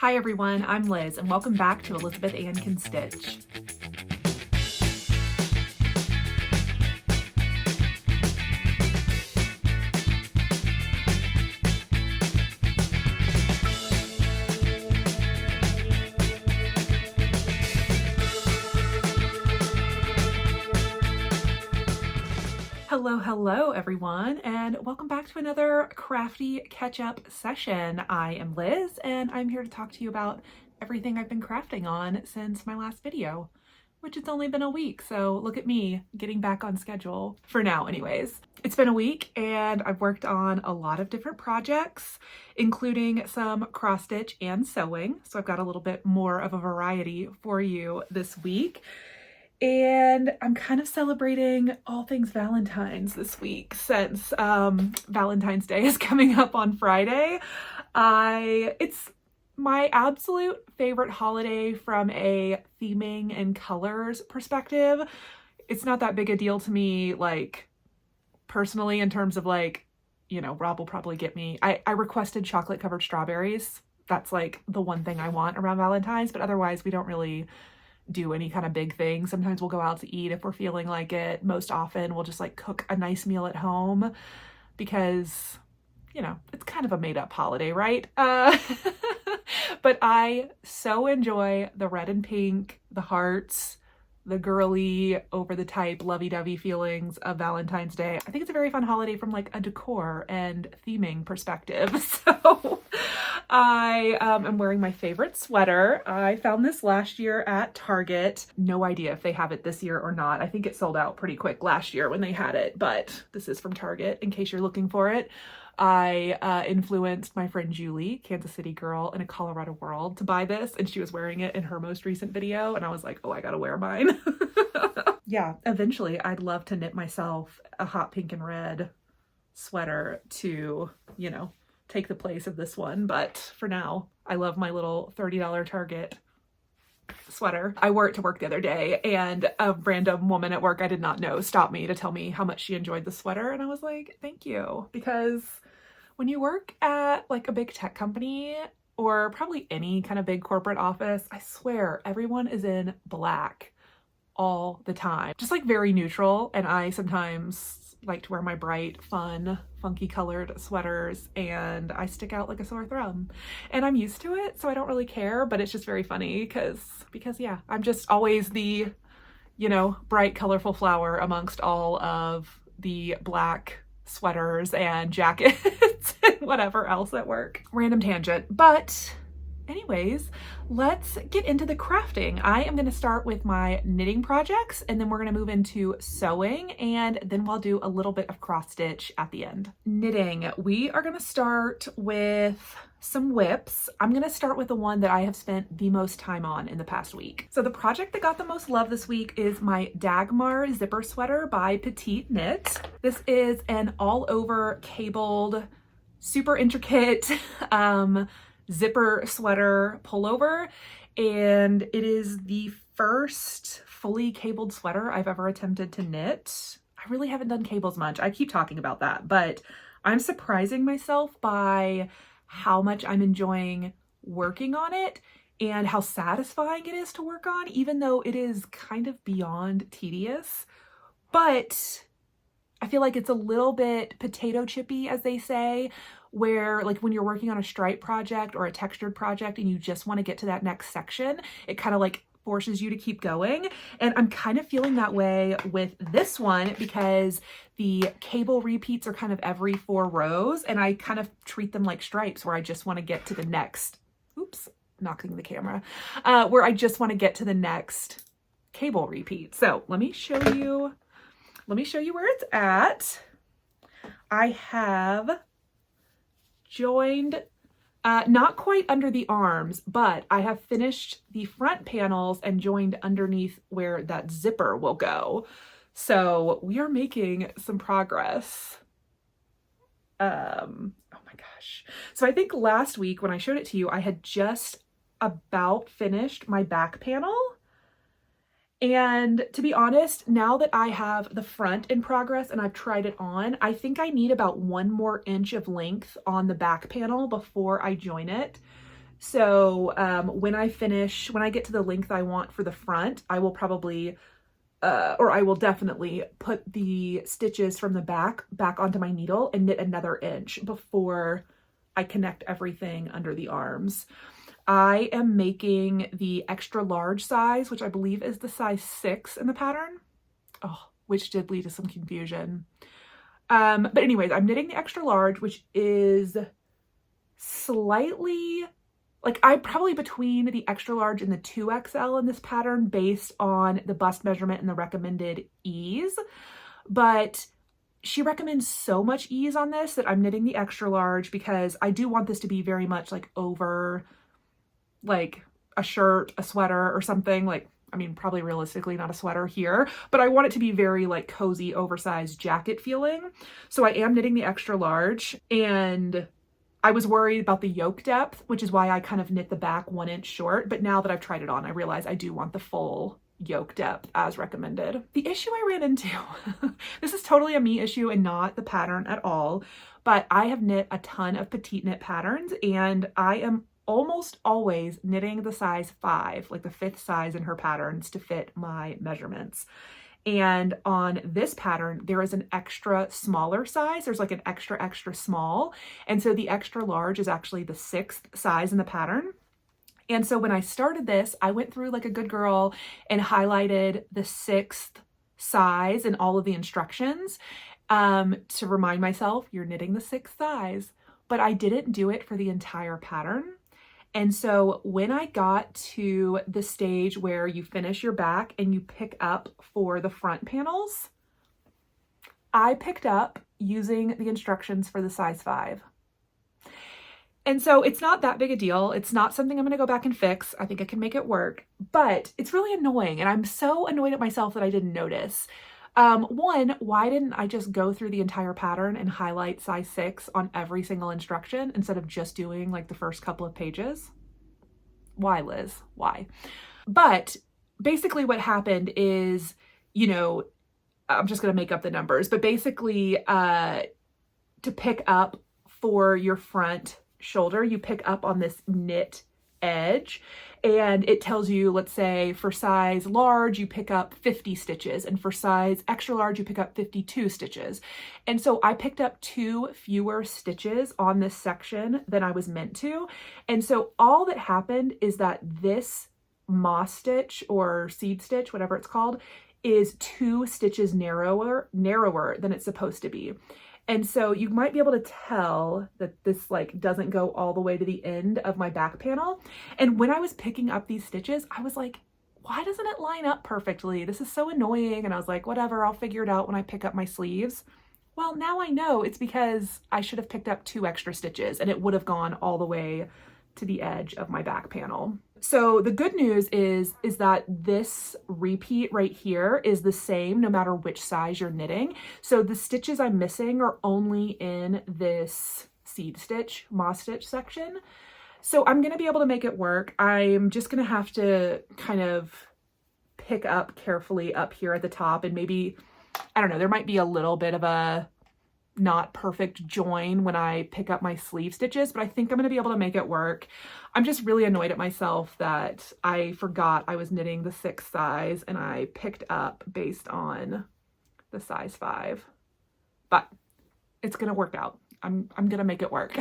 Hi everyone, I'm Liz and welcome back to Elizabeth Ann Can Stitch. Hello everyone, and welcome back to another crafty catch-up session. I am Liz and I'm here to talk to you about everything I've been crafting on since my last video, which it's only been a week, so look at me getting back on schedule for now anyways. It's been a week and I've worked on a lot of different projects, including some cross stitch and sewing, so I've got a little bit more of a variety for you this week. And I'm kind of celebrating all things Valentine's this week since Valentine's Day is coming up on Friday. It's my absolute favorite holiday from a theming and colors perspective. It's not that big a deal to me, like, personally, in terms of, like, you know, Rob will probably get me. I requested chocolate covered strawberries. That's like the one thing I want around Valentine's, but otherwise we don't really do any kind of big thing. Sometimes we'll go out to eat if we're feeling like it. Most often we'll just like cook a nice meal at home because, you know, it's kind of a made up holiday, right? But I so enjoy the red and pink, the hearts, the girly, over the type, lovey-dovey feelings of Valentine's Day. I think it's a very fun holiday from like a decor and theming perspective. So I am wearing my favorite sweater. I found this last year at Target. No idea if they have it this year or not. I think it sold out pretty quick last year when they had it, but this is from Target in case you're looking for it. I influenced my friend Julie, Kansas City girl in a Colorado world, to buy this, and she was wearing it in her most recent video, and I was like, oh, I gotta wear mine. Yeah, eventually I'd love to knit myself a hot pink and red sweater to, you know, take the place of this one, but for now, I love my little $30 Target sweater. I wore it to work the other day, and a random woman at work I did not know stopped me to tell me how much she enjoyed the sweater, and I was like, thank you, because when you work at like a big tech company or probably any kind of big corporate office, I swear everyone is in black all the time, just like very neutral, and I sometimes like to wear my bright, fun, funky colored sweaters, and I stick out like a sore thumb. And I'm used to it, so I don't really care, but it's just very funny because yeah, I'm just always the, you know, bright, colorful flower amongst all of the black sweaters and jackets and whatever else at work. Random tangent, but anyways, let's get into the crafting. I am going to start with my knitting projects, and then we're going to move into sewing, and then we'll do a little bit of cross stitch at the end. Knitting, we are going to start with some whips. I'm going to start with the one that I have spent the most time on in the past week. So the project that got the most love this week is my Dagmar zipper sweater by Petite Knit. This is an all over cabled, super intricate, zipper sweater pullover, and it is the first fully cabled sweater I've ever attempted to knit. I really haven't done cables much. I keep talking about that, but I'm surprising myself by how much I'm enjoying working on it and how satisfying it is to work on, even though it is kind of beyond tedious. But I feel like it's a little bit potato chippy, as they say, where like when you're working on a stripe project or a textured project and you just want to get to that next section, it kind of like forces you to keep going. And I'm kind of feeling that way with this one because the cable repeats are kind of every 4 rows, and I kind of treat them like stripes where I just want to get to the next, oops, knocking the camera, where I just want to get to the next cable repeat. So let me show you where it's at. I have joined, not quite under the arms, but I have finished the front panels and joined underneath where that zipper will go. So we are making some progress. Oh my gosh. So I think last week when I showed it to you, I had just about finished my back panel. And to be honest, now that I have the front in progress and I've tried it on, I think I need about 1 more inch of length on the back panel before I join it. So when I get to the length I want for the front, I will probably, or I will definitely put the stitches from the back onto my needle and knit another inch before I connect everything under the arms. I am making the extra large size, which I believe is the size 6 in the pattern. Oh, which did lead to some confusion. But anyways, I'm knitting the extra large, which is slightly, like, I'm probably between the extra large and the 2XL in this pattern based on the bust measurement and the recommended ease. But she recommends so much ease on this that I'm knitting the extra large because I do want this to be very much like over like a shirt, a sweater or something. Like, I mean, probably realistically not a sweater here, but I want it to be very like cozy, oversized jacket feeling. So I am knitting the extra large, and I was worried about the yoke depth, which is why I kind of knit the back 1 inch short. But now that I've tried it on, I realize I do want the full yoke depth as recommended. The issue I ran into, this is totally a me issue and not the pattern at all, but I have knit a ton of petite knit patterns, and I am almost always knitting the size 5, like the 5th size in her patterns, to fit my measurements. And on this pattern, there is an extra smaller size. There's like an extra small. And so the extra large is actually the 6th size in the pattern. And so when I started this, I went through like a good girl and highlighted the 6th size in all of the instructions to remind myself, you're knitting the 6th size. But I didn't do it for the entire pattern. And so when I got to the stage where you finish your back and you pick up for the front panels, I picked up using the instructions for the size 5. And so it's not that big a deal. It's not something I'm going to go back and fix. I think I can make it work, but it's really annoying. And I'm so annoyed at myself that I didn't notice. One, why didn't I just go through the entire pattern and highlight size 6 on every single instruction instead of just doing like the first couple of pages? Why, Liz? Why? But basically what happened is, you know, I'm just going to make up the numbers, but basically to pick up for your front shoulder, you pick up on this knit edge, and it tells you, let's say for size large, you pick up 50 stitches, and for size extra large, you pick up 52 stitches. And so I picked up 2 fewer stitches on this section than I was meant to. And so all that happened is that this moss stitch or seed stitch, whatever it's called, is 2 stitches narrower than it's supposed to be. And so you might be able to tell that this like doesn't go all the way to the end of my back panel. And when I was picking up these stitches, I was like, why doesn't it line up perfectly? This is so annoying. And I was like, whatever, I'll figure it out when I pick up my sleeves. Well, now I know it's because I should have picked up 2 extra stitches and it would have gone all the way to the edge of my back panel. So the good news is that this repeat right here is the same no matter which size you're knitting. So the stitches I'm missing are only in this seed stitch, moss stitch section. So I'm going to be able to make it work. I'm just going to have to kind of pick up carefully up here at the top, and maybe, I don't know, there might be a little bit of a not perfect join when I pick up my sleeve stitches, but I think I'm going to be able to make it work. I'm just really annoyed at myself that I forgot I was knitting the 6th size and I picked up based on the size 5, but it's going to work out. I'm going to make it work.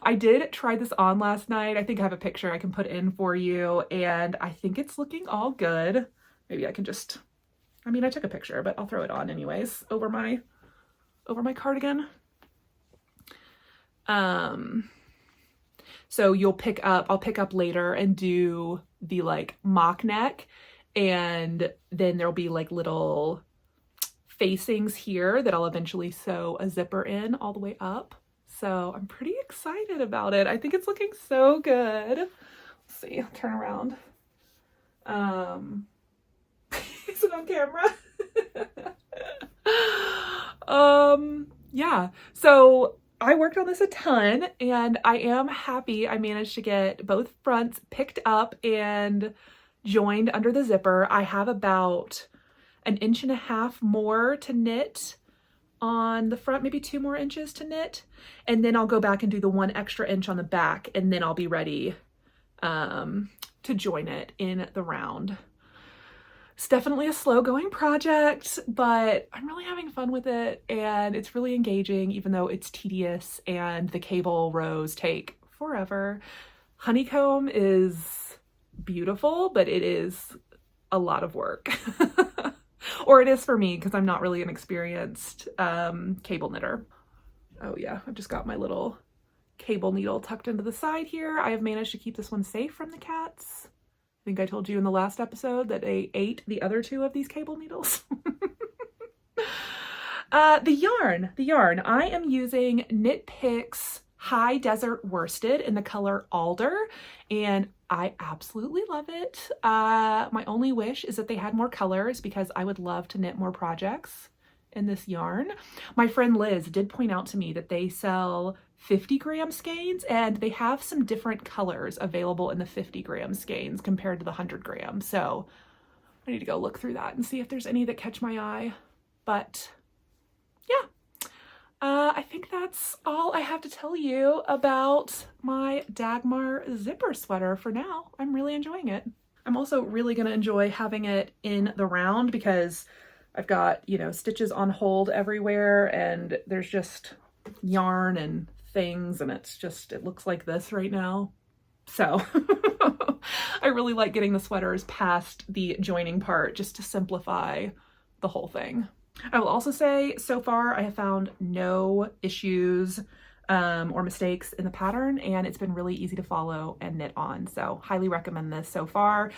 I did try this on last night. I think I have a picture I can put in for you, and I think it's looking all good. Maybe I can just, I mean, I took a picture, but I'll throw it on anyways over my cardigan. So I'll pick up later and do the like mock neck, and then there'll be like little facings here that I'll eventually sew a zipper in all the way up. So I'm pretty excited about it. I think it's looking so good. Let's see, I'll turn around. Is it on camera? Yeah, so I worked on this a ton, and I am happy I managed to get both fronts picked up and joined under the zipper. I have about 1.5 inches more to knit on the front, maybe 2 more inches to knit, and then I'll go back and do the 1 extra inch on the back, and then I'll be ready to join it in the round. It's definitely a slow going project, but I'm really having fun with it, and it's really engaging even though it's tedious and the cable rows take forever. Honeycomb is beautiful, but it is a lot of work. Or it is for me because I'm not really an experienced cable knitter. Oh yeah, I've just got my little cable needle tucked into the side here. I have managed to keep this one safe from the cats. I think I told you in the last episode that they ate the other 2 of these cable needles. The yarn. I am using Knit Picks High Desert Worsted in the color Alder, and I absolutely love it. My only wish is that they had more colors because I would love to knit more projects in this yarn. My friend Liz did point out to me that they sell 50-gram skeins, and they have some different colors available in the 50-gram skeins compared to the 100-gram. So I need to go look through that and see if there's any that catch my eye. But yeah, I think that's all I have to tell you about my Dagmar zipper sweater for now. I'm really enjoying it. I'm also really going to enjoy having it in the round because I've got, you know, stitches on hold everywhere, and there's just yarn and things, and it looks like this right now. So I really like getting the sweaters past the joining part just to simplify the whole thing. I will also say so far I have found no issues or mistakes in the pattern, and it's been really easy to follow and knit on. So highly recommend this so far.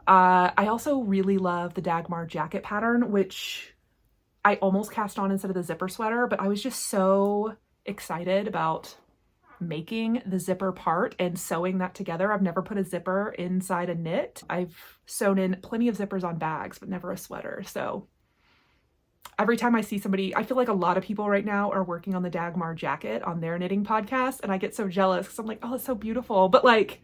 I also really love the Dagmar jacket pattern, which I almost cast on instead of the zipper sweater, but I was just so excited about making the zipper part and sewing that together. I've never put a zipper inside a knit. I've sewn in plenty of zippers on bags, but never a sweater. So every time I see somebody, I feel like a lot of people right now are working on the Dagmar jacket on their knitting podcast, and I get so jealous because I'm like, oh, it's so beautiful. But like,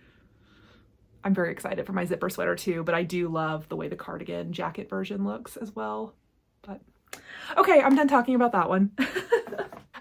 I'm very excited for my zipper sweater too, but I do love the way the cardigan jacket version looks as well. But okay, I'm done talking about that one.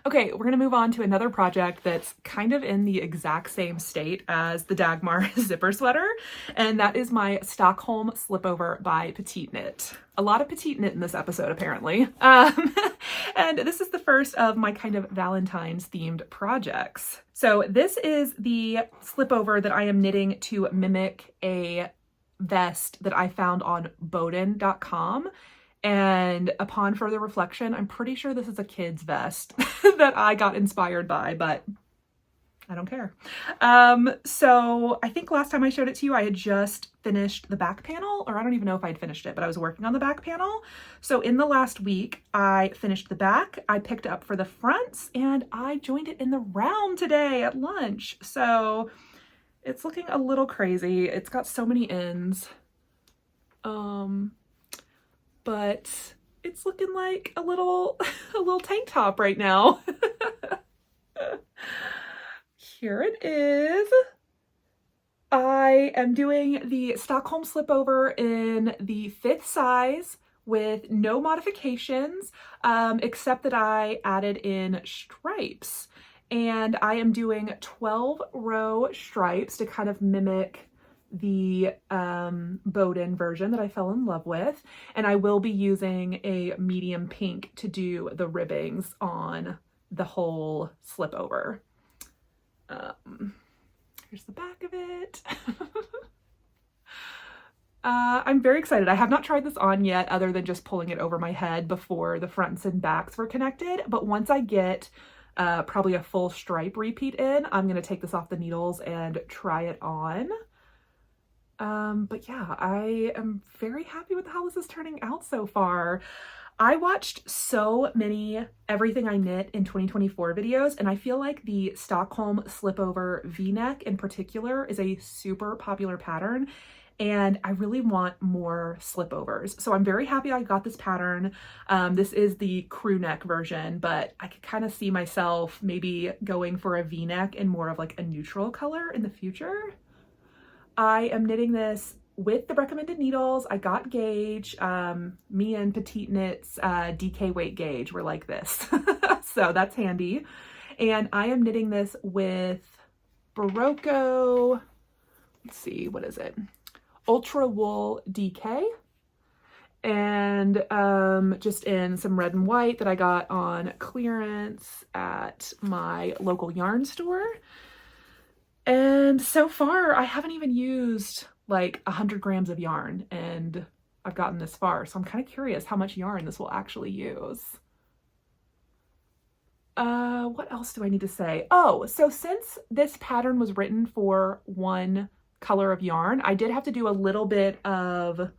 Okay, we're gonna move on to another project that's kind of in the exact same state as the Dagmar zipper sweater, and that is my Stockholm slipover by Petite Knit. A lot of Petite Knit in this episode, apparently. And this is the first of my kind of Valentine's themed projects. So this is the slipover that I am knitting to mimic a vest that I found on Boden.com. And upon further reflection, I'm pretty sure this is a kid's vest that I got inspired by, but I don't care. So I think last time I showed it to you, I had just finished the back panel, or I don't even know if I'd finished it, but I was working on the back panel. So in the last week, I finished the back, I picked up for the fronts, and I joined it in the round today at lunch. So it's looking a little crazy. It's got so many ends. But it's looking like a little tank top right now. Here it is. I am doing the Stockholm slipover in the 5th size with no modifications, except that I added in stripes. And I am doing 12-row stripes to kind of mimic the Boden version that I fell in love with, and I will be using a medium pink to do the ribbings on the whole slipover. Here's the back of it. I'm very excited. I have not tried this on yet other than just pulling it over my head before the fronts and backs were connected, but once I get probably a full stripe repeat in, I'm going to take this off the needles and try it on. But yeah, I am very happy with how this is turning out so far. I watched so many Everything I Knit in 2024 videos, and I feel like the Stockholm slipover V-neck in particular is a super popular pattern, and I really want more slipovers. So I'm very happy I got this pattern. This is the crew neck version, but I could kind of see myself maybe going for a V-neck in more of like a neutral color in the future. I am knitting this with the recommended needles. I got gauge. Me and Petite Knit's DK weight gauge were like this. So that's handy. And I am knitting this with Barocco, let's see, what is it? Ultra Wool DK. And just in some red and white that I got on clearance at my local yarn store. And so far, I haven't even used like 100 grams of yarn, and I've gotten this far. So I'm kind of curious how much yarn this will actually use. What else do I need to say? Oh, so since this pattern was written for one color of yarn, I did have to do a little bit of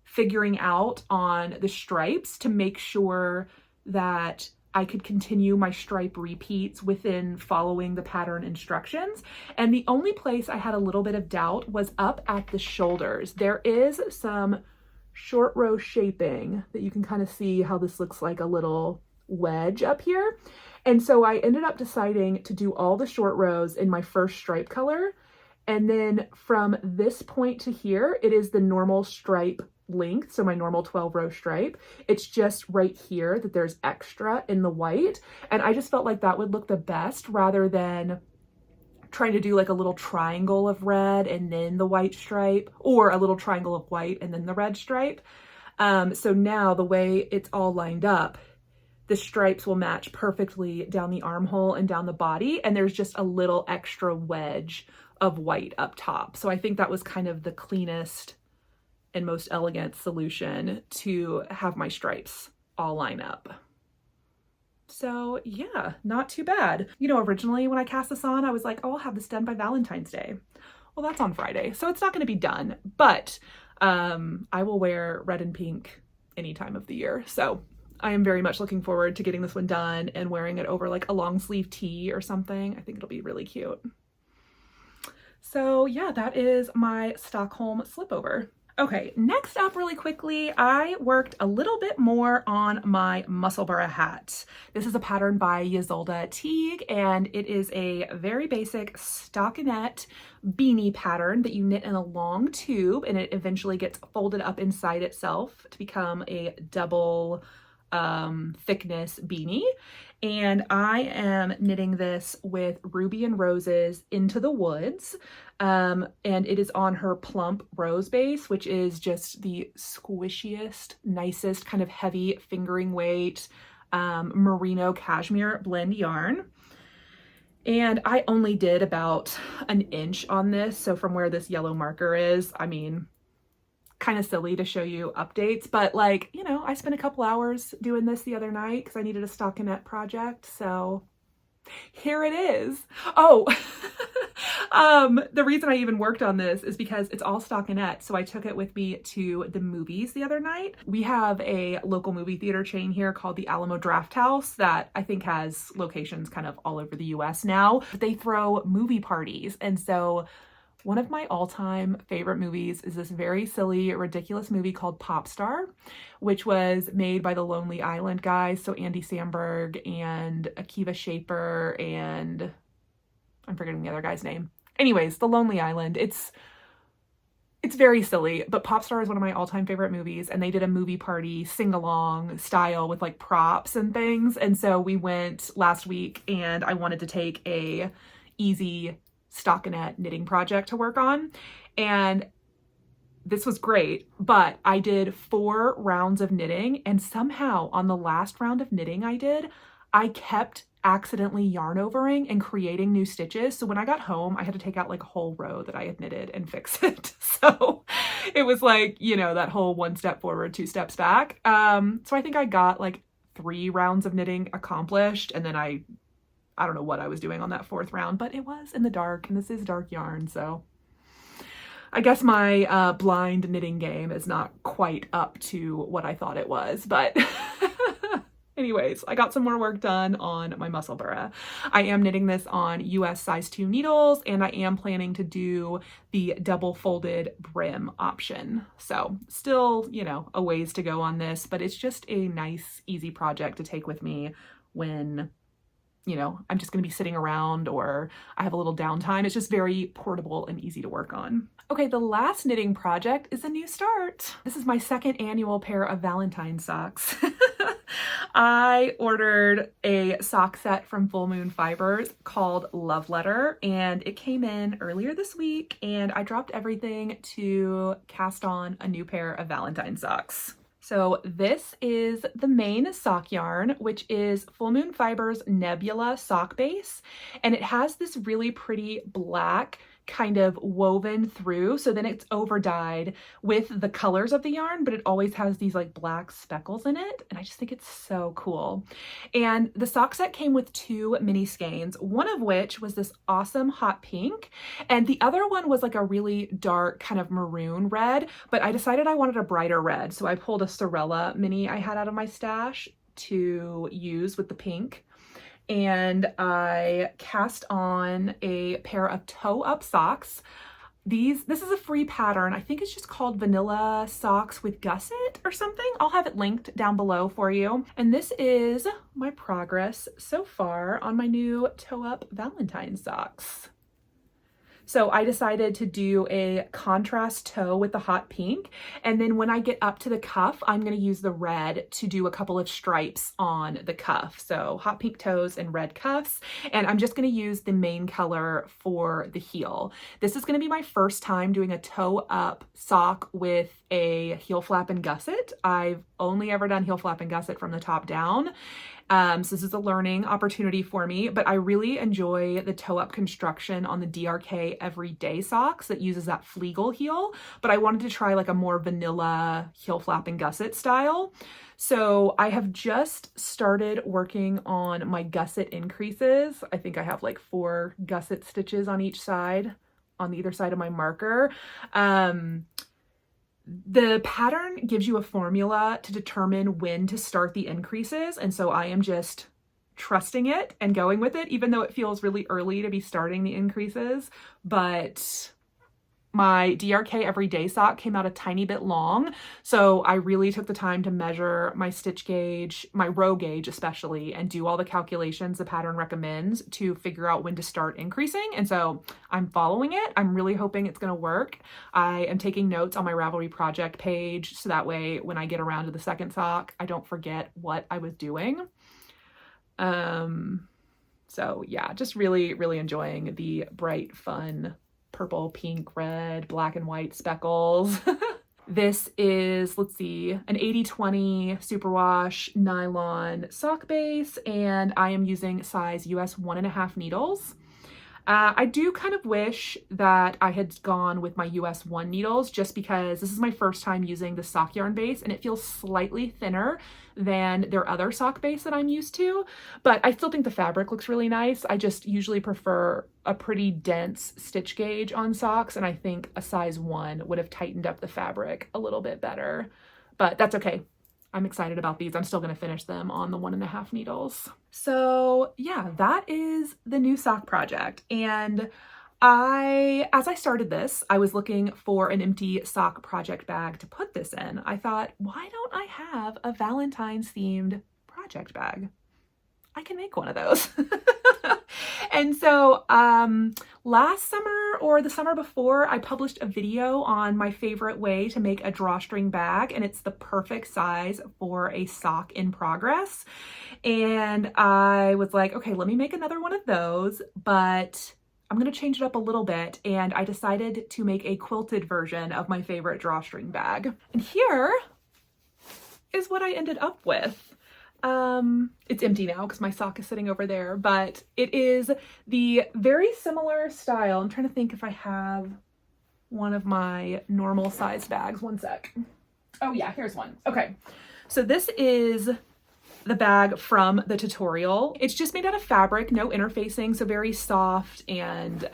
figuring out on the stripes to make sure that I could continue my stripe repeats within following the pattern instructions. And the only place I had a little bit of doubt was up at the shoulders. There is some short row shaping that you can kind of see how this looks like a little wedge up here. And so I ended up deciding to do all the short rows in my first stripe color. And then from this point to here, it is the normal stripe length, so my normal 12 row stripe. It's just right here that there's extra in the white, and I just felt like that would look the best rather than trying to do like a little triangle of red and then the white stripe, or a little triangle of white and then the red stripe. So now the way it's all lined up, the stripes will match perfectly down the armhole and down the body, and there's just a little extra wedge of white up top. So I think that was kind of the cleanest and most elegant solution to have my stripes all line up. So yeah, not too bad. You know, originally when I cast this on, I was like, oh, I'll have this done by Valentine's Day. Well, that's on Friday, so it's not going to be done, but I will wear red and pink any time of the year. So I am very much looking forward to getting this one done and wearing it over like a long sleeve tee or something. I think it'll be really cute. So yeah, that is my Stockholm slipover. Okay, next up really quickly, I worked a little bit more on my Musselburgh hat. This is a pattern by Ysolda Teague, and it is a very basic stockinette beanie pattern that you knit in a long tube, and it eventually gets folded up inside itself to become a double thickness beanie. And I am knitting this with Ruby and Roses Into the Woods. And it is on her plump rose base, which is just the squishiest, nicest kind of heavy fingering weight merino cashmere blend yarn. And I only did about an inch on this. So from where this yellow marker is, I mean, kind of silly to show you updates, but like, you know, I spent a couple hours doing this the other night because I needed a stockinette project. So here it is. Oh, the reason I even worked on this is because it's all stockinette. So I took it with me to the movies the other night. We have a local movie theater chain here called the Alamo Drafthouse that I think has locations kind of all over the US now. But they throw movie parties. And so one of my all-time favorite movies is this very silly, ridiculous movie called Pop Star, which was made by the Lonely Island guys. So Andy Samberg and Akiva Schaffer and I'm forgetting the other guy's name. Anyways, the Lonely Island. It's very silly, but Pop Star is one of my all-time favorite movies, and they did a movie party sing-along style with like props and things. And so we went last week, and I wanted to take a easy stockinette knitting project to work on, and this was great, but I did 4 rounds of knitting, and somehow on the last round of knitting I kept accidentally yarn overing and creating new stitches. So when I got home, I had to take out like a whole row that I had knitted and fix it. So it was like, you know, that whole 1 step forward, 2 steps back. So I think I got like 3 rounds of knitting accomplished, and then I don't know what I was doing on that 4th round, but it was in the dark, and this is dark yarn, so I guess my blind knitting game is not quite up to what I thought it was, but anyways, I got some more work done on my Musselburgh. I am knitting this on US size 2 needles, and I am planning to do the double folded brim option. So still, you know, a ways to go on this, but it's just a nice, easy project to take with me when you know, I'm just going to be sitting around or I have a little downtime. It's just very portable and easy to work on. Okay, the last knitting project is a new start. This is my second annual pair of Valentine socks. I ordered a sock set from Full Moon Fibers called Love Letter, and it came in earlier this week, and I dropped everything to cast on a new pair of Valentine socks. So this is the main sock yarn, which is Full Moon Fibers Nebula sock base, and it has this really pretty black kind of woven through, so then it's over dyed with the colors of the yarn, but it always has these like black speckles in it, and I just think it's so cool. And the sock set came with 2 mini skeins, one of which was this awesome hot pink, and the other one was like a really dark kind of maroon red, but I decided I wanted a brighter red, so I pulled a Sorella mini I had out of my stash to use with the pink. And I cast on a pair of toe-up socks. This is a free pattern. I think it's just called Vanilla Socks with Gusset or something. I'll have it linked down below for you. And this is my progress so far on my new toe-up Valentine socks. So I decided to do a contrast toe with the hot pink. And then when I get up to the cuff, I'm going to use the red to do a couple of stripes on the cuff. So hot pink toes and red cuffs. And I'm just going to use the main color for the heel. This is going to be my first time doing a toe up sock with a heel flap and gusset. I've only ever done heel flap and gusset from the top down. So this is a learning opportunity for me, but I really enjoy the toe-up construction on the DRK Everyday socks that uses that Flegel heel, but I wanted to try like a more vanilla heel flap and gusset style. So I have just started working on my gusset increases. I think I have like 4 gusset stitches on each side, on either side of my marker. The pattern gives you a formula to determine when to start the increases, and so I am just trusting it and going with it, even though it feels really early to be starting the increases. But my DRK Everyday sock came out a tiny bit long, so I really took the time to measure my stitch gauge, my row gauge especially, and do all the calculations the pattern recommends to figure out when to start increasing. And so I'm following it. I'm really hoping it's going to work. I am taking notes on my Ravelry project page, so that way when I get around to the second sock, I don't forget what I was doing. So yeah, just really, really enjoying the bright, fun purple, pink, red, black and white speckles. This is, let's see, an 80/20 superwash nylon sock base, and I am using size US 1.5 needles. I do kind of wish that I had gone with my US 1 needles, just because this is my first time using the sock yarn base and it feels slightly thinner than their other sock base that I'm used to, but I still think the fabric looks really nice. I just usually prefer a pretty dense stitch gauge on socks, and I think a size 1 would have tightened up the fabric a little bit better, but that's okay. I'm excited about these. I'm still going to finish them on the 1.5 needles. So yeah, that is the new sock project. And as I started this, I was looking for an empty sock project bag to put this in. I thought, why don't I have a Valentine's themed project bag? I can make one of those. And so last summer or the summer before, I published a video on my favorite way to make a drawstring bag, and it's the perfect size for a sock in progress. And I was like, okay, let me make another one of those, but I'm going to change it up a little bit. And I decided to make a quilted version of my favorite drawstring bag. And here is what I ended up with. It's empty now because my sock is sitting over there, but it is the very similar style. I'm trying to think if I have one of my normal sized bags. One sec. Oh yeah, here's one. Okay. So this is the bag from the tutorial. It's just made out of fabric, no interfacing, so very soft and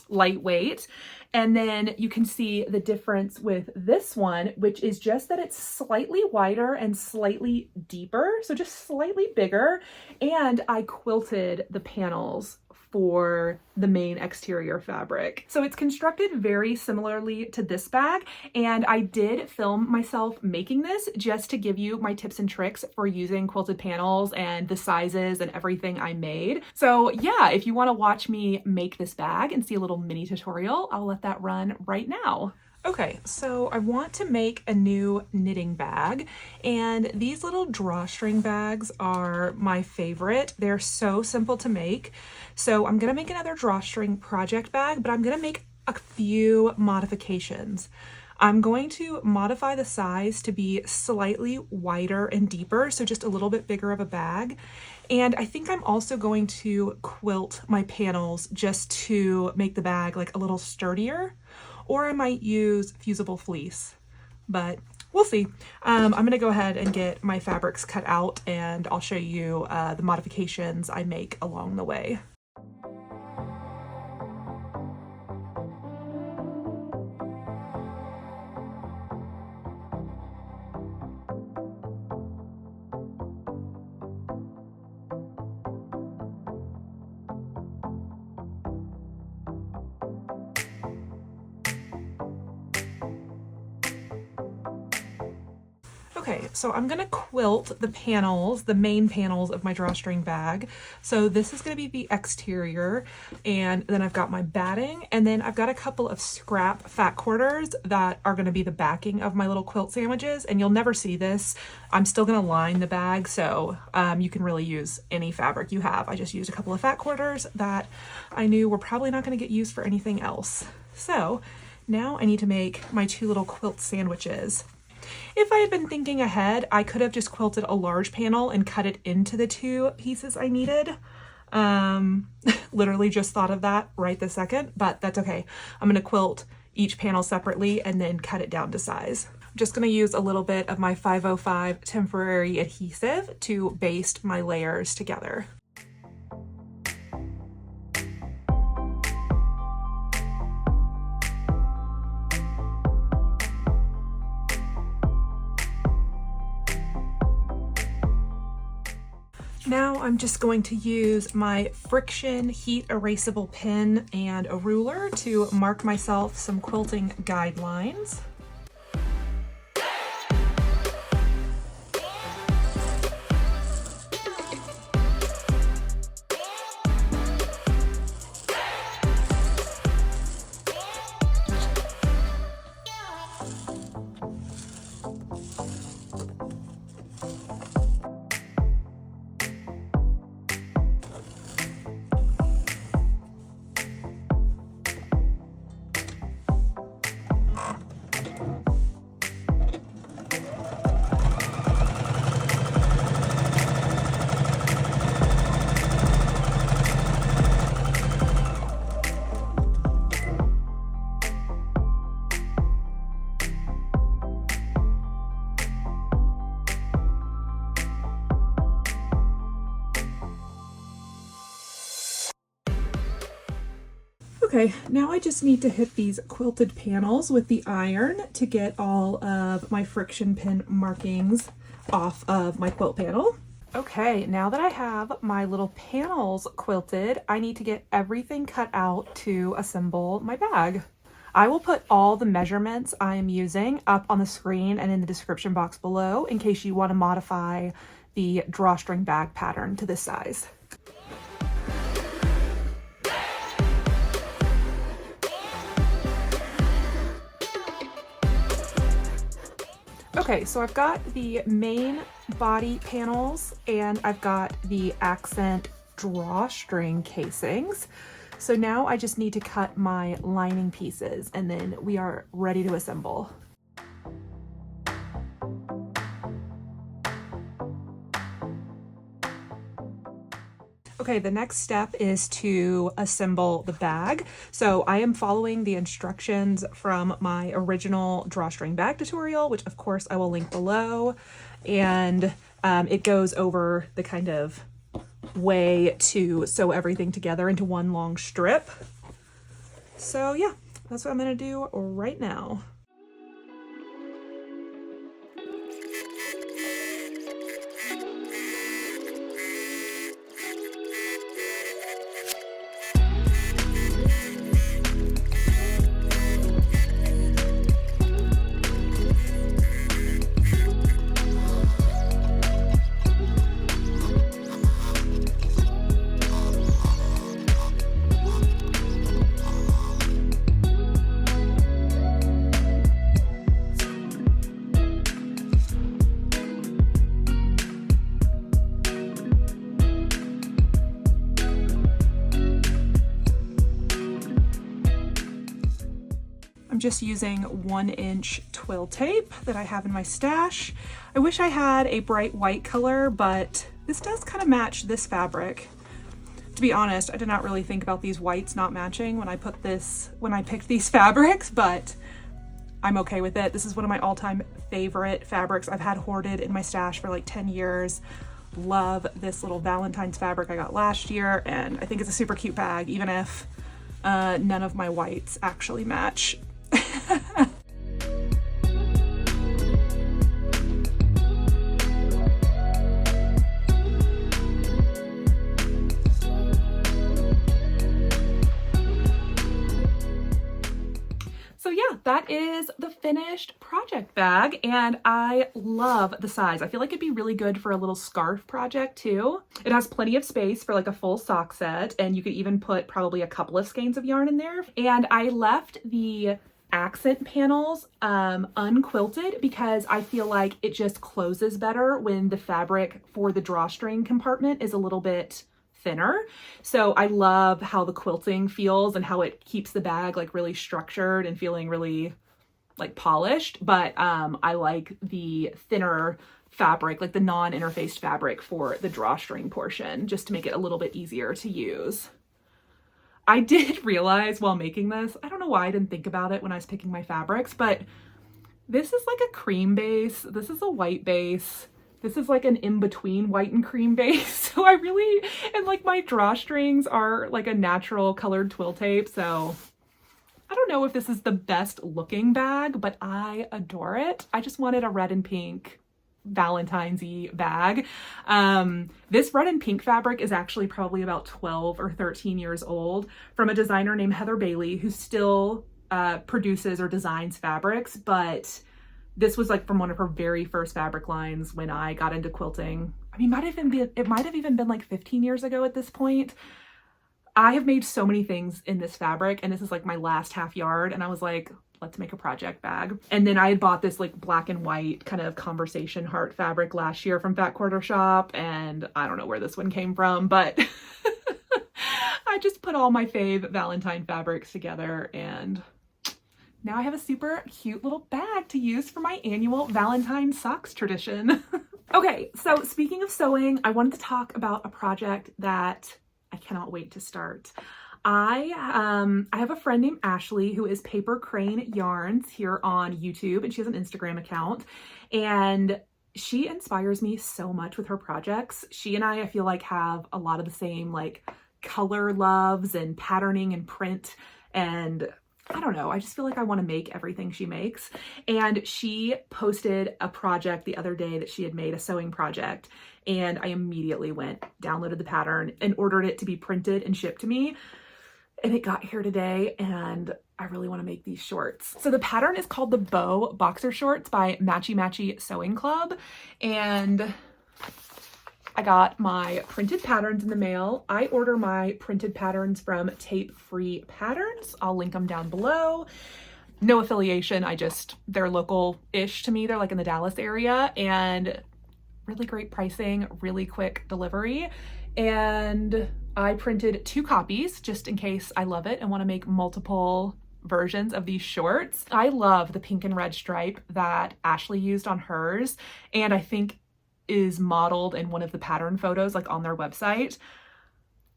lightweight. And then you can see the difference with this one, which is just that it's slightly wider and slightly deeper, so just slightly bigger. And I quilted the panels for the main exterior fabric. So it's constructed very similarly to this bag, and I did film myself making this just to give you my tips and tricks for using quilted panels and the sizes and everything I made. So yeah, if you want to watch me make this bag and see a little mini tutorial, I'll let that run right now. Okay, so I want to make a new knitting bag, and these little drawstring bags are my favorite. They're so simple to make. So I'm gonna make another drawstring project bag, but I'm gonna make a few modifications. I'm going to modify the size to be slightly wider and deeper, so just a little bit bigger of a bag. And I think I'm also going to quilt my panels just to make the bag like a little sturdier. Or I might use fusible fleece, but we'll see. I'm gonna go ahead and get my fabrics cut out, and I'll show you the modifications I make along the way. Okay, so I'm gonna quilt the panels, the main panels of my drawstring bag. So this is gonna be the exterior, and then I've got my batting, and then I've got a couple of scrap fat quarters that are gonna be the backing of my little quilt sandwiches, and you'll never see this. I'm still gonna line the bag, so you can really use any fabric you have. I just used a couple of fat quarters that I knew were probably not gonna get used for anything else. So now I need to make my two little quilt sandwiches. If I had been thinking ahead, I could have just quilted a large panel and cut it into the two pieces I needed. Literally just thought of that right this second, but that's okay. I'm gonna quilt each panel separately and then cut it down to size. I'm just gonna use a little bit of my 505 temporary adhesive to baste my layers together. Now I'm just going to use my friction heat erasable pen and a ruler to mark myself some quilting guidelines. Okay, now I just need to hit these quilted panels with the iron to get all of my friction pin markings off of my quilt panel. Okay, now that I have my little panels quilted, I need to get everything cut out to assemble my bag. I will put all the measurements I am using up on the screen and in the description box below in case you want to modify the drawstring bag pattern to this size. Okay, so I've got the main body panels and I've got the accent drawstring casings. So now I just need to cut my lining pieces and then we are ready to assemble. Okay, the next step is to assemble the bag. So I am following the instructions from my original drawstring bag tutorial, which of course I will link below. And it goes over the kind of way to sew everything together into one long strip. So yeah, that's what I'm gonna do right now. I'm just using 1-inch twill tape that I have in my stash. I wish I had a bright white color, but this does kind of match this fabric. To be honest, I did not really think about these whites not matching when I picked these fabrics, but I'm okay with it. This is one of my all-time favorite fabrics. I've had hoarded in my stash for like 10 years. Love this little Valentine's fabric I got last year, and I think it's a super cute bag, even if none of my whites actually match. So yeah, that is the finished project bag, and I love the size. I feel like it'd be really good for a little scarf project too. It has plenty of space for like a full sock set, and you could even put probably a couple of skeins of yarn in there. And I left the accent panels unquilted because I feel like it just closes better when the fabric for the drawstring compartment is a little bit thinner. So I love how the quilting feels and how it keeps the bag like really structured and feeling really like polished. But I like the thinner fabric, like the non-interfaced fabric for the drawstring portion, just to make it a little bit easier to use. I did realize while making this, I don't know why I didn't think about it when I was picking my fabrics, but this is like a cream base. This is a white base. This is like an in-between white and cream base. So and like my drawstrings are like a natural colored twill tape. So I don't know if this is the best looking bag, but I adore it. I just wanted a red and pink Valentine's-y bag. This red and pink fabric is actually probably about 12 or 13 years old, from a designer named Heather Bailey, who still produces or designs fabrics, but this was like from one of her very first fabric lines when I got into quilting. I mean, it might have even been like 15 years ago at this point. I have made so many things in this fabric, and this is like my last half yard, and I was like, let's make a project bag. And then I had bought this like black and white kind of conversation heart fabric last year from Fat Quarter Shop, and I don't know where this one came from, but I just put all my fave Valentine fabrics together, and now I have a super cute little bag to use for my annual Valentine socks tradition. Okay, so speaking of sewing, I wanted to talk about a project that I cannot wait to start. I have a friend named Ashley who is Paper Crane Yarns here on YouTube, and she has an Instagram account, and she inspires me so much with her projects. She and I feel like have a lot of the same like color loves and patterning and print, and I don't know, I just feel like I want to make everything she makes. And she posted a project the other day that she had made, a sewing project, and I immediately went, downloaded the pattern, and ordered it to be printed and shipped to me. And it got here today, and I really want to make these shorts. So the pattern is called the Bow Boxer Shorts by Matchy Matchy Sewing Club, and I got my printed patterns in the mail. I order my printed patterns from Tape Free Patterns. I'll link them down below. No affiliation, they're local-ish to me. They're like in the Dallas area, and really great pricing, really quick delivery. And I printed 2 copies just in case I love it and want to make multiple versions of these shorts. I love the pink and red stripe that Ashley used on hers, and I think is modeled in one of the pattern photos like on their website.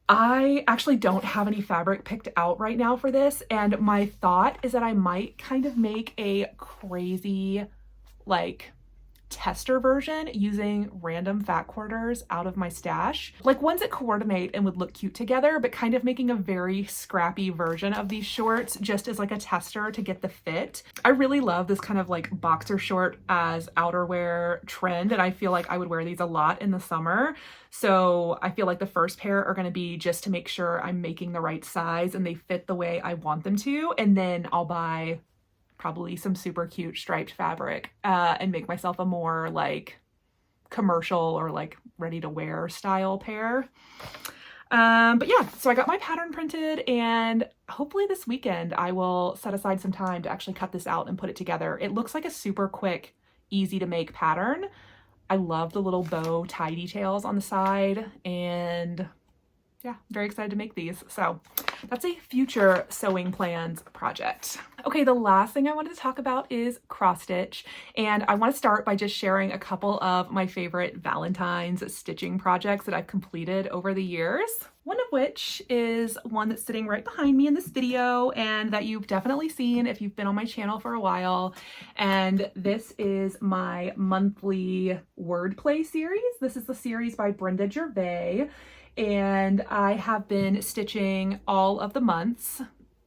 I actually don't have any fabric picked out right now for this, and my thought is that I might kind of make a crazy like tester version using random fat quarters out of my stash, like ones that coordinate and would look cute together, but kind of making a very scrappy version of these shorts just as like a tester to get the fit. I really love this kind of like boxer short as outerwear trend, and I feel like I would wear these a lot in the summer. So I feel like the first pair are going to be just to make sure I'm making the right size and they fit the way I want them to, and then I'll buy probably some super cute striped fabric and make myself a more like commercial or like ready to wear style pair. But yeah, so I got my pattern printed, and hopefully this weekend I will set aside some time to actually cut this out and put it together. It looks like a super quick, easy to make pattern. I love the little bow tie details on the side, and yeah, very excited to make these. So that's a future sewing plans project. Okay, the last thing I wanted to talk about is cross stitch. And I want to start by just sharing a couple of my favorite Valentine's stitching projects that I've completed over the years. One of which is one that's sitting right behind me in this video and that you've definitely seen if you've been on my channel for a while. And this is my monthly wordplay series. This is the series by Brenda Gervais. And I have been stitching all of the months.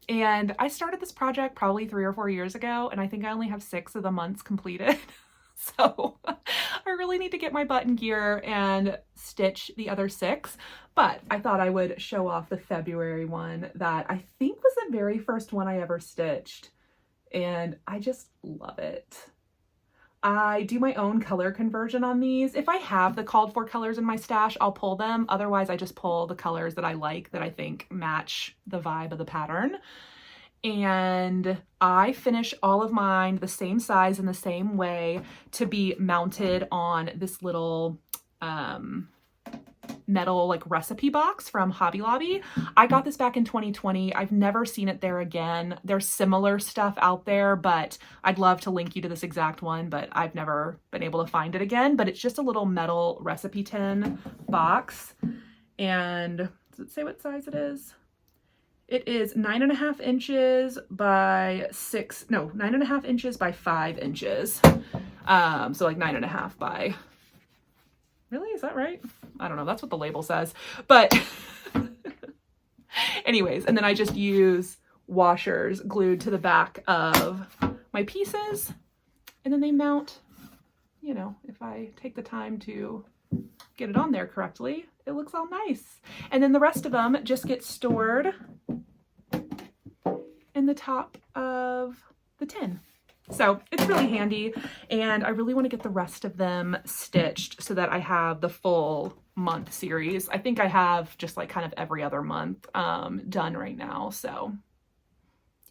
And I started this project probably 3 or 4 years ago, and I think I only have 6 of the months completed. So I really need to get my butt in gear and stitch the other 6. But I thought I would show off the February one that I think was the very first one I ever stitched. And I just love it. I do my own color conversion on these. If I have the called for colors in my stash, I'll pull them. Otherwise, I just pull the colors that I like, that I think match the vibe of the pattern. And I finish all of mine the same size in the same way to be mounted on this little metal like recipe box from Hobby Lobby. I got this back in 2020. I've never seen it there again. There's similar stuff out there, but I'd love to link you to this exact one, but I've never been able to find it again. But it's just a little metal recipe tin box. And does it say what size it is? It is 9.5 inches by 9.5 inches by 5 inches. So like 9.5 by, really? Is that right? I don't know. That's what the label says. But anyways, and then I just use washers glued to the back of my pieces. And then they mount, you know, if I take the time to get it on there correctly, it looks all nice. And then the rest of them just get stored in the top of the tin. So it's really handy, and I really want to get the rest of them stitched so that I have the full month series. I think I have just like kind of every other month done right now. So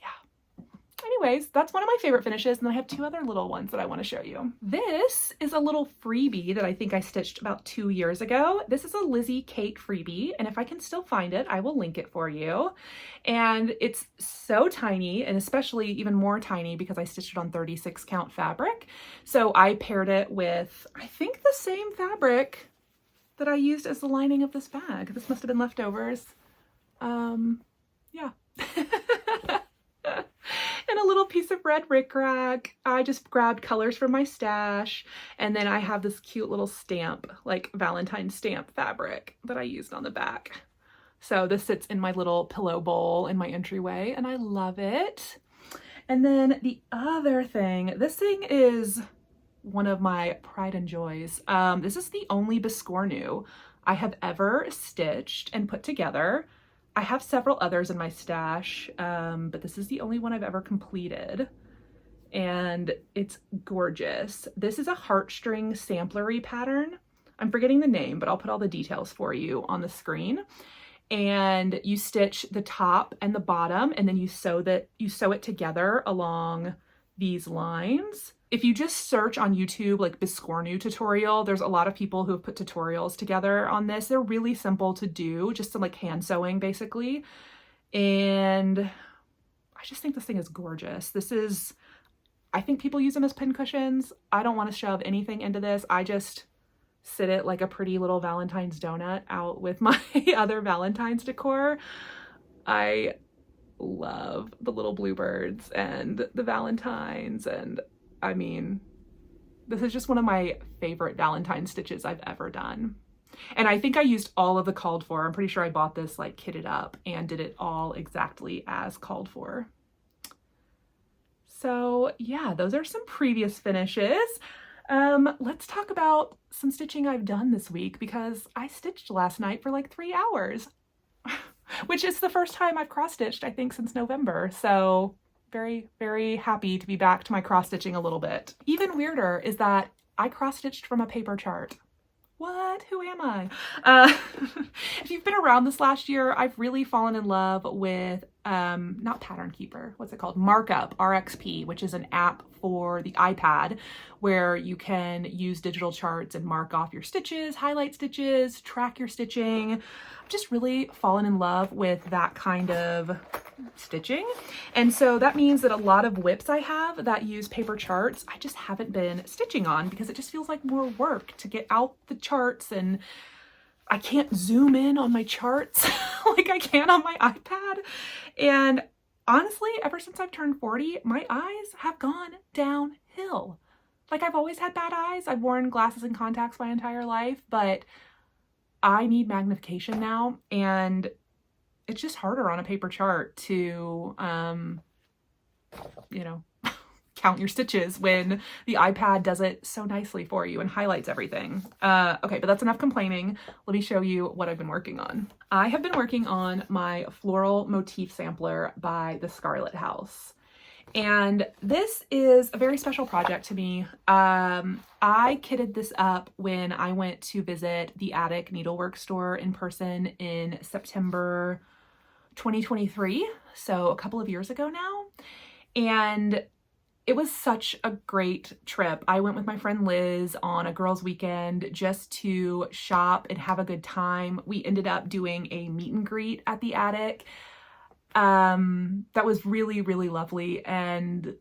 yeah. Anyways, that's one of my favorite finishes, and then I have 2 other little ones that I want to show you. This is a little freebie that I think I stitched about 2 years ago. This is a Lizzie Cake freebie, and if I can still find it, I will link it for you. And it's so tiny, and especially even more tiny because I stitched it on 36 count fabric. So I paired it with, I think, the same fabric that I used as the lining of this bag. This must have been leftovers. Yeah. And a little piece of red rickrack. I just grabbed colors from my stash, and then I have this cute little stamp, like Valentine stamp fabric that I used on the back. So this sits in my little pillow bowl in my entryway, and I love it. And then the other thing, this thing is one of my pride and joys. This is the only biscornu I have ever stitched and put together. I have several others in my stash, but this is the only one I've ever completed, and it's gorgeous. This is a heartstring samplery pattern. I'm forgetting the name, but I'll put all the details for you on the screen. And you stitch the top and the bottom, and then you sew it together along these lines. If you just search on YouTube like biscornu tutorial, there's a lot of people who have put tutorials together on this. They're really simple to do, just some like hand sewing basically. And I just think this thing is gorgeous. I think people use them as pin cushions. I don't want to shove anything into this. I just sit it like a pretty little Valentine's donut out with my other Valentine's decor. I love the little bluebirds and the Valentines, and I mean, this is just one of my favorite Valentine stitches I've ever done. And I think I used all of the called for. I'm pretty sure I bought this like kitted up and did it all exactly as called for. So yeah, those are some previous finishes. Let's talk about some stitching I've done this week, because I stitched last night for like 3 hours, which is the first time I've cross-stitched, I think, since November. So very, very happy to be back to my cross-stitching a little bit. Even weirder is that I cross-stitched from a paper chart. What? Who am I? If you've been around this last year, I've really fallen in love with not Pattern Keeper, what's it called? Markup, RXP, which is an app for the iPad where you can use digital charts and mark off your stitches, highlight stitches, track your stitching. I've just really fallen in love with that kind of stitching. And so that means that a lot of whips I have that use paper charts, I just haven't been stitching on because it just feels like more work to get out the charts, and I can't zoom in on my charts like I can on my iPad. And honestly, ever since I've turned 40, my eyes have gone downhill. Like, I've always had bad eyes. I've worn glasses and contacts my entire life, but I need magnification now. And it's just harder on a paper chart to, you know, count your stitches when the iPad does it so nicely for you and highlights everything. Okay, but that's enough complaining. Let me show you what I've been working on. I have been working on my floral motif sampler by the Scarlet House. And this is a very special project to me. I kitted this up when I went to visit the Attic Needlework store in person in September 2023, so a couple of years ago now. And it was such a great trip. I went with my friend Liz on a girls' weekend just to shop and have a good time. We ended up doing a meet and greet at the Attic. That was really, really lovely. And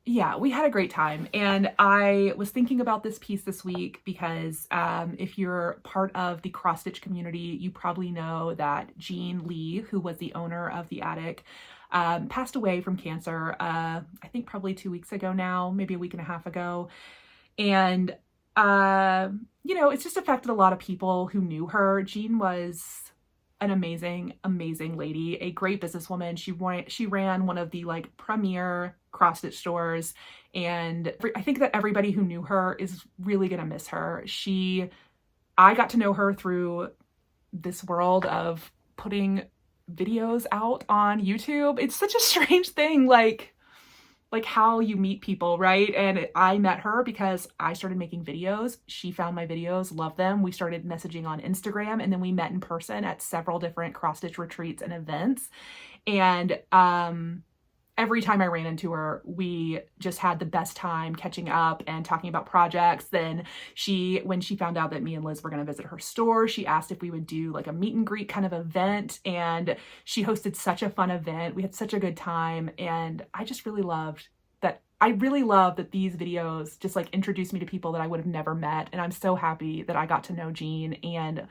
yeah, we had a great time. And I was thinking about this piece this week because if you're part of the cross stitch community, you probably know that Jean Lee, who was the owner of the Attic, passed away from cancer, I think probably 2 weeks ago now, maybe a week and a half ago. And, you know, it's just affected a lot of people who knew her. Jean was an amazing, amazing lady, a great businesswoman. She ran one of the like premier cross stitch stores. And I think that everybody who knew her is really going to miss her. I got to know her through this world of putting videos out on YouTube. It's such a strange thing, like how you meet people, right? And I met her because I started making videos. She found my videos, loved them. We started messaging on Instagram, and then we met in person at several different cross stitch retreats and events. And every time I ran into her, we just had the best time catching up and talking about projects. Then when she found out that me and Liz were going to visit her store, she asked if we would do like a meet and greet kind of event. And she hosted such a fun event. We had such a good time. And I just really loved that. I really love that these videos just like introduced me to people that I would have never met. And I'm so happy that I got to know Jean. And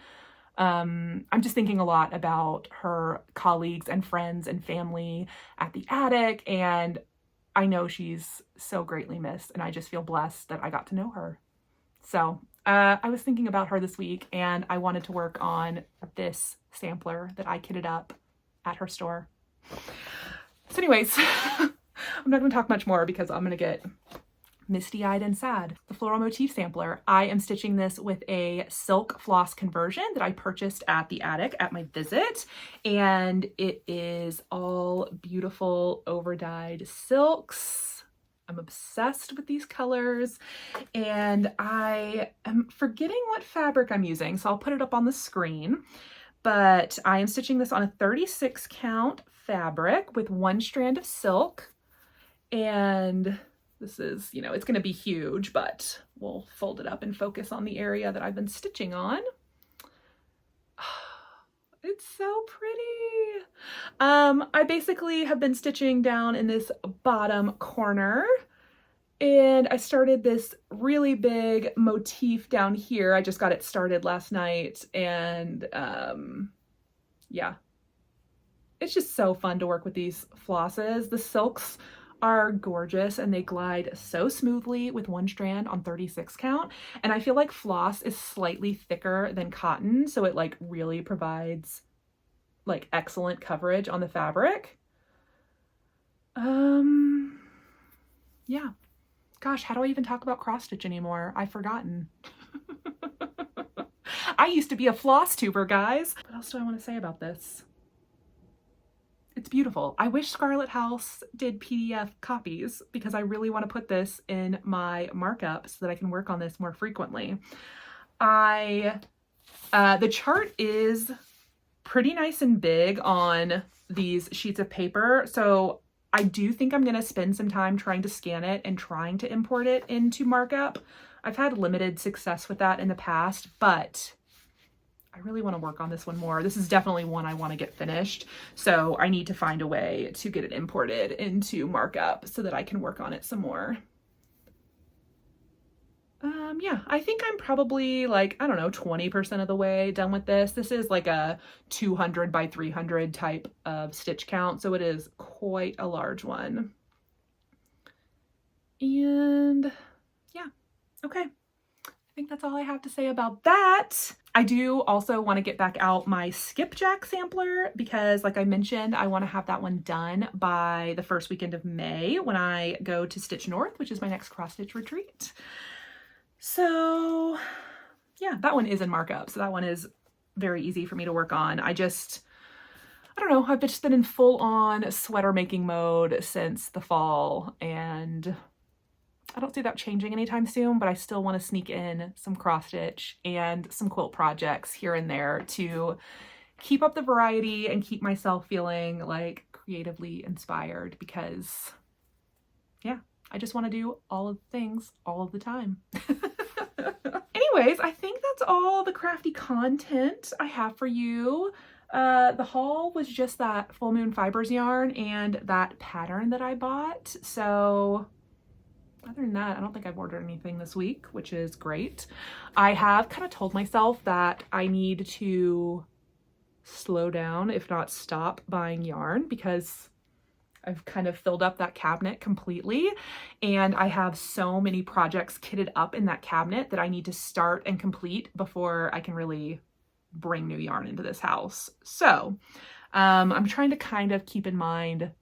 I'm just thinking a lot about her colleagues and friends and family at the Attic, and I know she's so greatly missed, and I just feel blessed that I got to know her. So I was thinking about her this week, and I wanted to work on this sampler that I kitted up at her store. So anyways, I'm not going to talk much more because I'm going to get misty-eyed and sad. The floral motif sampler. I am stitching this with a silk floss conversion that I purchased at the Attic at my visit, and it is all beautiful over-dyed silks. I'm obsessed with these colors, and I am forgetting what fabric I'm using, so I'll put it up on the screen. But I am stitching this on a 36 count fabric with 1 strand of silk, and this is, you know, it's going to be huge, but we'll fold it up and focus on the area that I've been stitching on. It's so pretty. I basically have been stitching down in this bottom corner, and I started this really big motif down here. I just got it started last night, and yeah, it's just so fun to work with these flosses. The silks are gorgeous and they glide so smoothly with 1 strand on 36 count. And I feel like floss is slightly thicker than cotton, so it like really provides like excellent coverage on the fabric. Yeah. Gosh, how do I even talk about cross stitch anymore? I've forgotten. I used to be a floss tuber, guys. What else do I want to say about this? It's beautiful. I wish Scarlet House did PDF copies because I really want to put this in my markup so that I can work on this more frequently. The chart is pretty nice and big on these sheets of paper. So I do think I'm going to spend some time trying to scan it and trying to import it into markup. I've had limited success with that in the past, but I really want to work on this one more. This is definitely one I want to get finished. So I need to find a way to get it imported into markup so that I can work on it some more. Yeah, I think I'm probably like, I don't know, 20% of the way done with this. This is like a 200 by 300 type of stitch count, so it is quite a large one. And yeah, okay. I think that's all I have to say about that. I do also want to get back out my skipjack sampler because, like I mentioned, I want to have that one done by the first weekend of May when I go to Stitch North, which is my next cross stitch retreat. So yeah, that one is in markup. So that one is very easy for me to work on. I don't know, I've just been in full on sweater making mode since the fall, and I don't see that changing anytime soon, but I still want to sneak in some cross stitch and some quilt projects here and there to keep up the variety and keep myself feeling like creatively inspired, because yeah, I just want to do all of the things all of the time. Anyways, I think that's all the crafty content I have for you. The haul was just that full moon fibers yarn and that pattern that I bought. So other than that, I don't think I've ordered anything this week, which is great. I have kind of told myself that I need to slow down, if not stop buying yarn, because I've kind of filled up that cabinet completely, and I have so many projects kitted up in that cabinet that I need to start and complete before I can really bring new yarn into this house. So I'm trying to kind of keep in mind,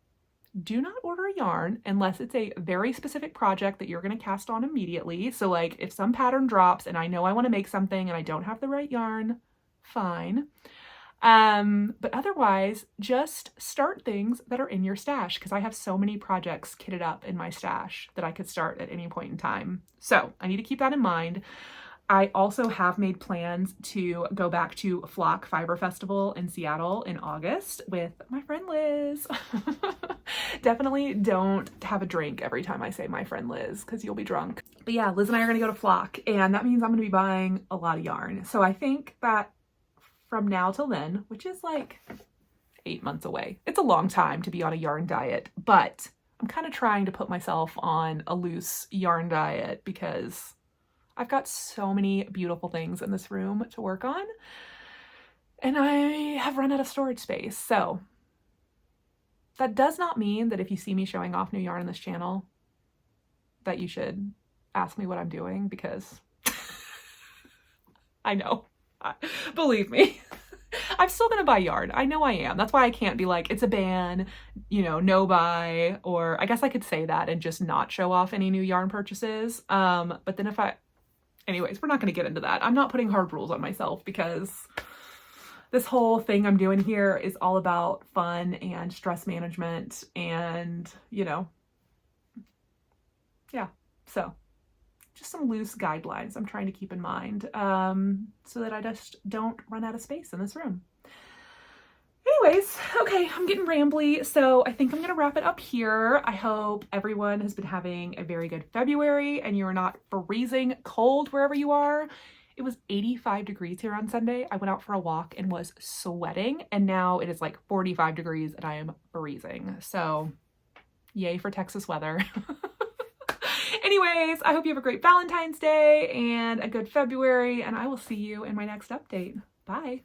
do not order yarn unless it's a very specific project that you're going to cast on immediately. So like if some pattern drops and I know I want to make something and I don't have the right yarn, fine. But otherwise, just start things that are in your stash, because I have so many projects kitted up in my stash that I could start at any point in time. So I need to keep that in mind. I also have made plans to go back to Flock Fiber Festival in Seattle in August with my friend Liz. Definitely don't have a drink every time I say my friend Liz, because you'll be drunk. But yeah, Liz and I are going to go to Flock, and that means I'm going to be buying a lot of yarn. So I think that from now till then, which is like 8 months away, it's a long time to be on a yarn diet, but I'm kind of trying to put myself on a loose yarn diet because I've got so many beautiful things in this room to work on, and I have run out of storage space. So that does not mean that if you see me showing off new yarn on this channel that you should ask me what I'm doing, because I know. Believe me, I'm still gonna buy yarn. I know I am. That's why I can't be like, it's a ban, you know, no buy, or I guess I could say that and just not show off any new yarn purchases. But then anyways, we're not gonna get into that. I'm not putting hard rules on myself, because this whole thing I'm doing here is all about fun and stress management and, you know, yeah, so just some loose guidelines I'm trying to keep in mind so that I just don't run out of space in this room. Anyways, okay, I'm getting rambly, so I think I'm going to wrap it up here. I hope everyone has been having a very good February and you're not freezing cold wherever you are. It was 85 degrees here on Sunday. I went out for a walk and was sweating, and now it is like 45 degrees and I am freezing. So yay for Texas weather. Anyways, I hope you have a great Valentine's Day and a good February, and I will see you in my next update. Bye.